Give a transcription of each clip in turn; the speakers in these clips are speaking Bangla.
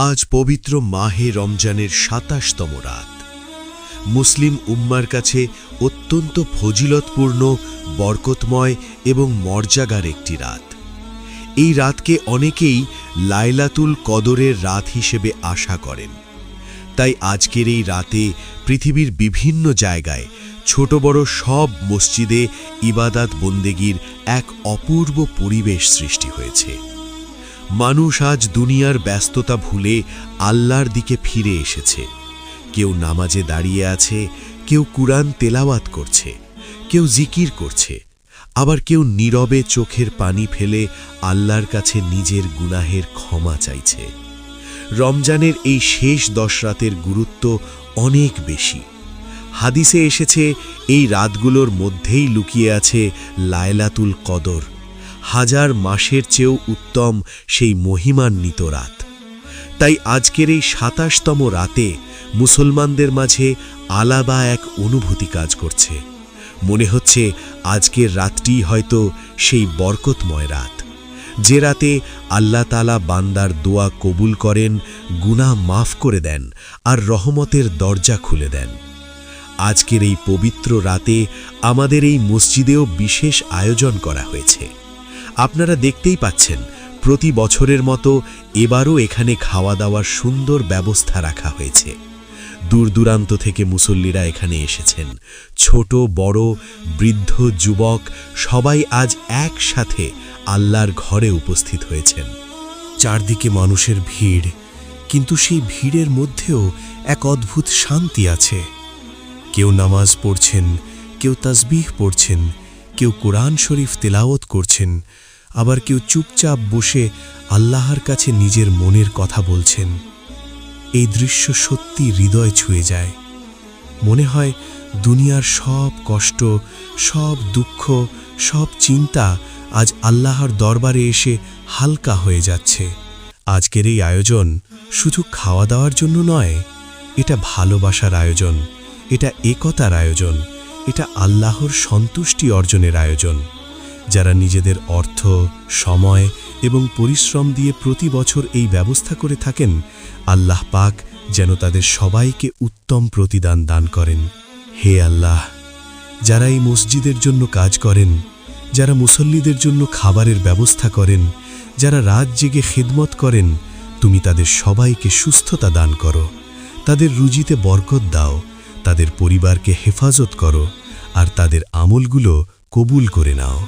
আজ পবিত্র মাহে রমজানের ২৭তম রাত। মুসলিম উম্মার কাছে অত্যন্ত ফজিলতপূর্ণ, বরকতময় এবং মর্যাদার একটি রাত। এই রাতকে অনেকেই লাইলাতুল কদরের রাত হিসেবে আশা করেন। তাই আজকের এই রাতে পৃথিবীর বিভিন্ন জায়গায় ছোট বড় সব মসজিদে ইবাদত বন্দেগীর এক অপূর্ব পরিবেশ সৃষ্টি হয়েছে। মানুষ আজ দুনিয়ার ব্যস্ততা ভুলে আল্লাহর দিকে ফিরে এসেছে। কেউ নামাজে দাঁড়িয়ে আছে, কেউ কুরআন তেলাওয়াত করছে, কেউ জিকির করছে, আবার কেউ নীরবে চোখের পানি ফেলে আল্লাহর কাছে নিজের গুনাহের ক্ষমা চাইছে। রমজানের এই শেষ 10 রাতের গুরুত্ব অনেক বেশি। হাদিসে এসেছে এই রাতগুলোর মধ্যেই লুকিয়ে আছে লাইলাতুল কদর, 1000 মাসের চেয়েও উত্তম সেই মহিমান্বিত রাত। তাই আজকের এই ২৭তম রাতে মুসলমানদের মাঝে আলাদা এক অনুভূতি কাজ করছে। মনে হচ্ছে আজকের রাতটি হয়তো সেই বরকতময় রাত, যে রাতে আল্লাহ তাআলা বান্দার দোয়া কবুল করেন, গুনাহ মাফ করে দেন আর রহমতের দরজা খুলে দেন। আজকের এই পবিত্র রাতে আমাদের এই মসজিদেও বিশেষ আয়োজন করা হয়েছে। আপনারা দেখতেই পাচ্ছেন, প্রতি বছরের মতো এবারও এখানে খাওয়া দাওয়ার সুন্দর ব্যবস্থা রাখা হয়েছে। দূর দূরান্ত থেকে মুসল্লিরা এখানে এসেছেন। ছোট বড়, বৃদ্ধ যুবক সবাই আজ একসাথে আল্লাহর ঘরে উপস্থিত হয়েছেন। চারদিকে মানুষের ভিড়, কিন্তু সেই ভিড়ের মধ্যেও এক অদ্ভুত শান্তি আছে। কেউ নামাজ পড়ছেন, কেউ তাসবিহ পড়ছেন, কেউ কোরআন শরীফ তেলাওয়াত করছেন, আবার কেউ চুপচাপ বসে আল্লাহর কাছে নিজের মনের কথা বলছেন। এই দৃশ্য সত্যি হৃদয় ছুঁয়ে যায়। মনে হয় দুনিয়ার সব কষ্ট, সব দুঃখ, সব চিন্তা আজ আল্লাহর দরবারে এসে হালকা হয়ে যাচ্ছে। আজকের এই আয়োজন শুধু খাওয়া দাওয়ার জন্য নয়, এটা ভালোবাসার আয়োজন, এটা একতার আয়োজন, এটা আল্লাহর সন্তুষ্টি অর্জনের আয়োজন। যারা নিজেদের অর্থ, সময় এবং পরিশ্রম দিয়ে প্রতি বছর এই ব্যবস্থা করে থাকেন, আল্লাহ পাক যেন তাদের সবাইকে উত্তম প্রতিদান দান করেন। হে আল্লাহ, যারা এই মসজিদের জন্য কাজ করেন, যারা মুসল্লিদের জন্য খাবারের ব্যবস্থা করেন, যারা রাত জেগে খিদমত করেন, তুমি তাদের সবাইকে সুস্থতা দান করো, তাদের রুজিতে বরকত দাও, তাদের পরিবারকে হেফাজত করো আর তাদের আমলগুলো কবুল করে নাও।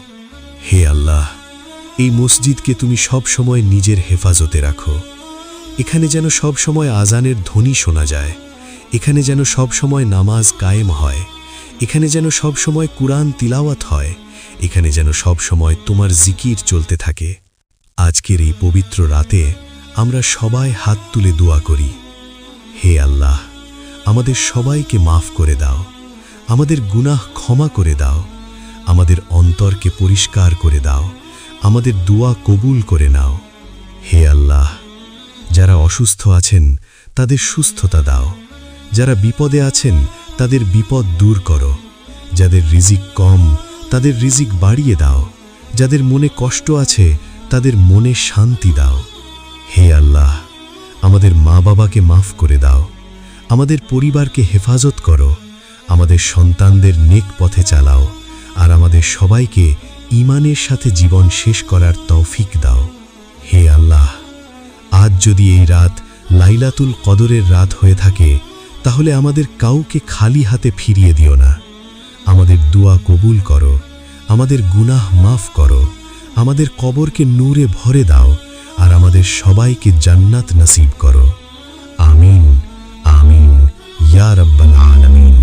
হে আল্লাহ, এই মসজিদকে তুমি সব সময় নিজের হেফাজতে রাখো। এখানে যেন সব সময় আজানের ধ্বনি শোনা যায়, এখানে যেন সব সময় নামাজ কায়েম হয়, এখানে যেন সব সময় কুরআন তিলাওয়াত হয়, এখানে যেন সব সময় তোমার জিকির চলতে থাকে। আজকের এই পবিত্র রাতে আমরা সবাই হাত তুলে দোয়া করি, হে আল্লাহ, আমাদের সবাইকে মাফ করে দাও, আমাদের গুনাহ ক্ষমা করে দাও, আমাদের অন্তরকে পরিষ্কার করে দাও, আমাদের দোয়া কবুল করে নাও। হে আল্লাহ, যারা অসুস্থ আছেন তাদের সুস্থতা দাও, যারা বিপদে আছেন তাদের বিপদ দূর করো, যাদের রিজিক কম তাদের রিজিক বাড়িয়ে দাও, যাদের মনে কষ্ট আছে তাদের মনে শান্তি দাও। হে আল্লাহ, আমাদের মা বাবাকে মাফ করে দাও, আমাদের পরিবারকে হেফাজত করো, আমাদের সন্তানদের নেক পথে চালাও আর আমাদের সবাইকে ঈমানের সাথে জীবন শেষ করার তৌফিক দাও। হে আল্লাহ, আজ যদি এই রাত লাইলাতুল কদরের রাত হয়ে থাকে, তাহলে আমাদের কাউকে খালি হাতে ফিরিয়ে দিও না। আমাদের দোয়া কবুল করো, আমাদের গুনাহ মাফ করো, আমাদের কবরকে নূরে ভরে দাও আর আমাদের সবাইকে জান্নাত নসিব করো। আমিন আমিন ইয়া রাব্বাল আলামিন।